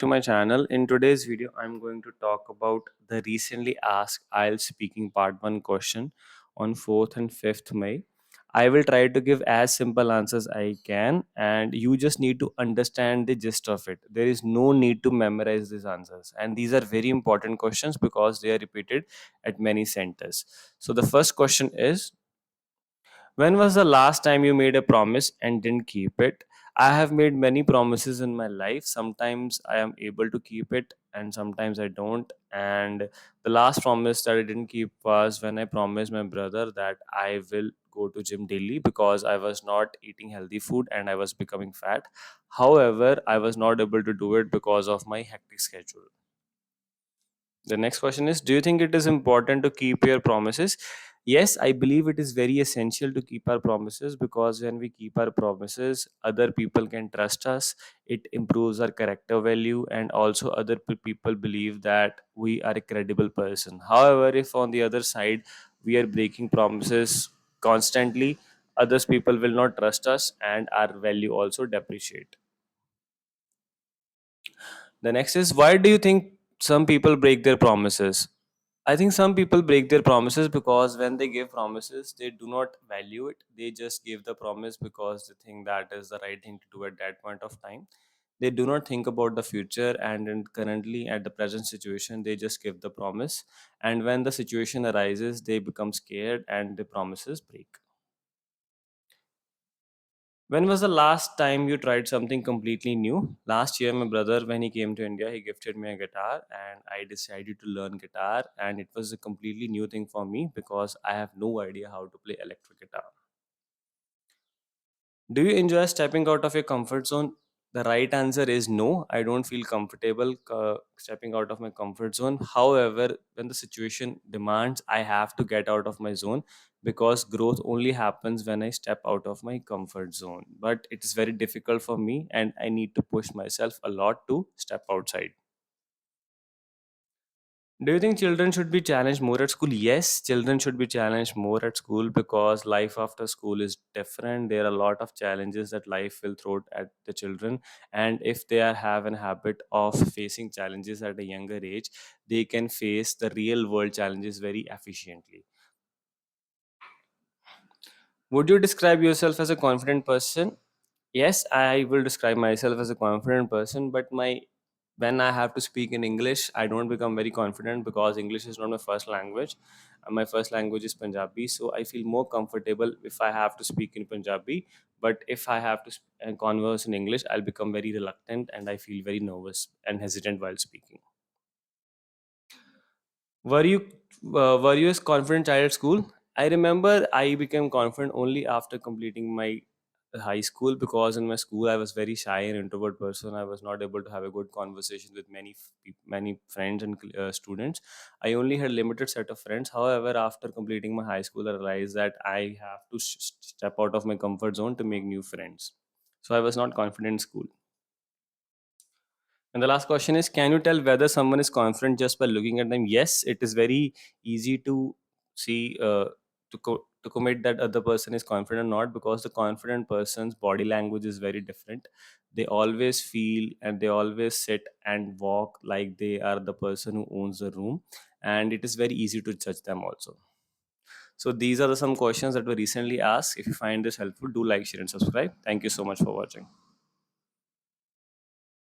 To my channel. In today's video, I'm going to talk about the recently asked IELTS Speaking Part 1 question on 4th and 5th May. I will try to give as simple answers I can, and you just need to understand the gist of it. There is no need to memorize these answers, and these are very important questions because they are repeated at many centers. So the first question is, when was the last time you made a promise and didn't keep it? I have made many promises in my life. Sometimes I am able to keep it and sometimes I don't. And the last promise that I didn't keep was when I promised my brother that I will go to gym daily because I was not eating healthy food and I was becoming fat. However, I was not able to do it because of my hectic schedule. The next question is, do you think it is important to keep your promises? Yes, I believe it is very essential to keep our promises because when we keep our promises, other people can trust us. It improves our character value, and also other people believe that we are a credible person. However, if on the other side we are breaking promises constantly, others people will not trust us and our value also depreciate. The next is, why do you think some people break their promises? I think some people break their promises because when they give promises, they do not value it. They just give the promise because they think that is the right thing to do at that point of time. They do not think about the future, and currently at the present situation, they just give the promise. And when the situation arises, they become scared and the promises break. When was the last time you tried something completely new? Last year, my brother, when he came to India, he gifted me a guitar, and I decided to learn guitar. And it was a completely new thing for me because I have no idea how to play electric guitar. Do you enjoy stepping out of your comfort zone? The right answer is no. I don't feel comfortable stepping out of my comfort zone. However, when the situation demands, I have to get out of my zone because growth only happens when I step out of my comfort zone. But it is very difficult for me, and I need to push myself a lot to step outside. Do you think children should be challenged more at school? Yes, children should be challenged more at school because life after school is different. There are a lot of challenges that life will throw at the children, and if they have an habit of facing challenges at a younger age, they can face the real world challenges very efficiently. Would you describe yourself as a confident person? Yes, I will describe myself as a confident person, but my when I have to speak in English, I don't become very confident because English is not my first language. My first language is Punjabi, so I feel more comfortable if I have to speak in Punjabi. But if I have to converse in English, I'll become very reluctant and I feel very nervous and hesitant while speaking. Were you were you a confident child at school? I remember I became confident only after completing my high school because in my school I was very shy and introvert person. I was not able to have a good conversation with many friends and students. I only had limited set of friends. However, after completing my high school, I realized that I have to step out of my comfort zone to make new friends. So I was not confident in school. And the last question is, can you tell whether someone is confident just by looking at them? Yes, it is very easy to see, to commit that other person is confident or not because the confident person's body language is very different. They always feel and they always sit and walk like they are the person who owns the room. And it is very easy to judge them also. So these are some questions that were recently asked. If you find this helpful, do like, share, and subscribe. Thank you so much for watching.